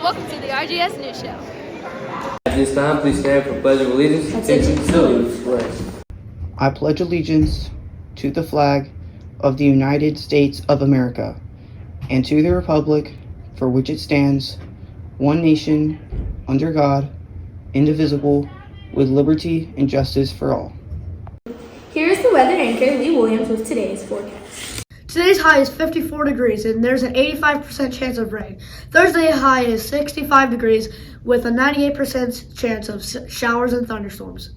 welcome to the RGS News Show. At this time, please stand for Pledge of Allegiance. Attention, salute, pledge. I pledge allegiance to the flag of the United States of America and to the republic for which it stands, one nation, under God, indivisible, with liberty and justice for all. Here's the weather anchor, Lee Williams, with today's forecast. Today's high is 54 degrees and there's an 85% chance of rain. Thursday high is 65 degrees with a 98% chance of showers and thunderstorms.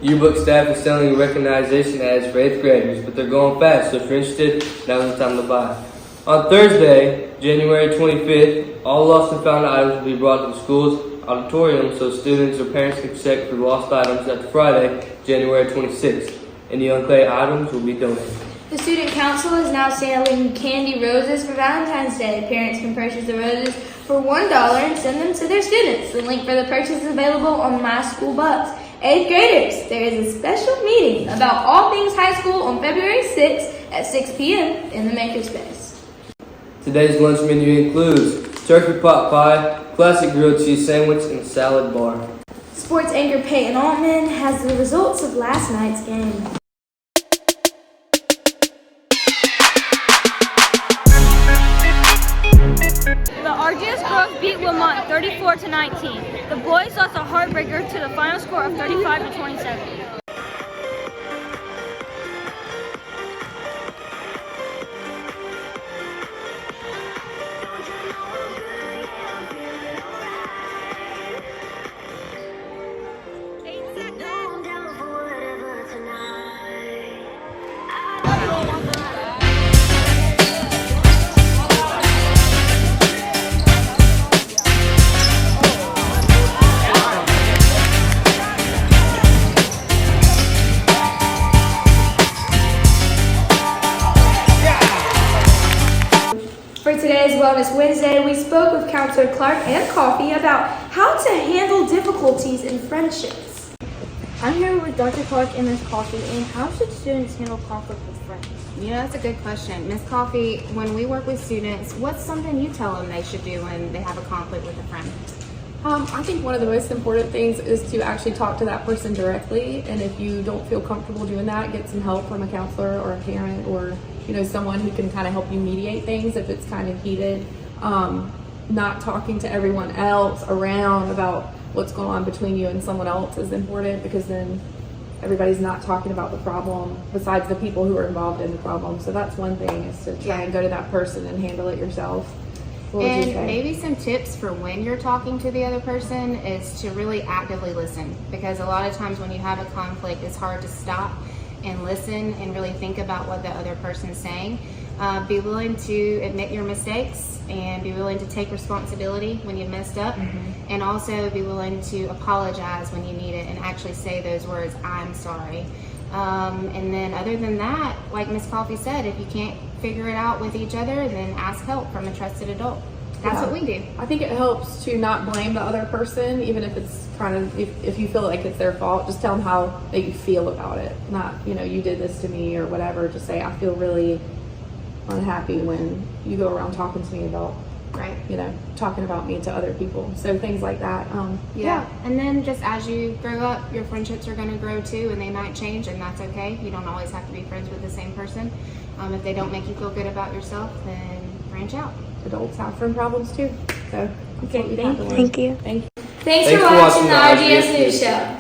Yearbook staff is selling recognition ads for 8th graders, but they're going fast, so if you're interested, now's the time to buy. On Thursday, January 25th, all lost and found items will be brought to the school's auditorium so students or parents can check for lost items at Friday, January 26th. Any unclaimed items will be donated. The Student Council is now selling candy roses for Valentine's Day. Parents can purchase the roses for $1 and send them to their students. The link for the purchase is available on My School Bucks. 8th graders, there is a special meeting about all things high school on February 6th at 6 p.m. in the Makerspace. Today's lunch menu includes turkey pot pie, classic grilled cheese sandwich, and a salad bar. Sports anchor Peyton Altman has the results of last night's game. The RGS girls beat Wilmot 34-19. The boys lost a heartbreaker to the final score of 35-27. For today's Wellness Wednesday, we spoke with Counselor Clark and Coffee about how to handle difficulties in friendships. I'm here with Dr. Clark and Ms. Coffee, and how should students handle conflict with friends? That's a good question. Ms. Coffee, when we work with students, what's something you tell them they should do when they have a conflict with a friend? I think one of the most important things is to actually talk to that person directly, and if you don't feel comfortable doing that, get some help from a counselor or a parent or someone who can kind of help you mediate things if it's kind of heated. Not talking to everyone else around about what's going on between you and someone else is important, because then everybody's not talking about the problem besides the people who are involved in the problem. So that's one thing, is to try and go to that person and handle it yourself. What would you say? Maybe some tips for when you're talking to the other person is to really actively listen, because a lot of times when you have a conflict, it's hard to stop and listen and really think about what the other person is saying. Be willing to admit your mistakes and be willing to take responsibility when you messed up, and also be willing to apologize when you need it and actually say those words, I'm sorry. And then other than that, like Ms. Coffee said, if you can't figure it out with each other, then ask help from a trusted adult. That's what we do. I think it helps to not blame the other person, even if it's if you feel like it's their fault. Just tell them how that you feel about it. Not, you did this to me or whatever. Just say, I feel really unhappy when you go around talking to me about, talking about me to other people. So things like that. And then just as you grow up, your friendships are going to grow too, and they might change, and that's okay. You don't always have to be friends with the same person. If they don't make you feel good about yourself, then branch out. Adults have friend problems too. So Okay, thank you. Thanks for watching the RGS News Show.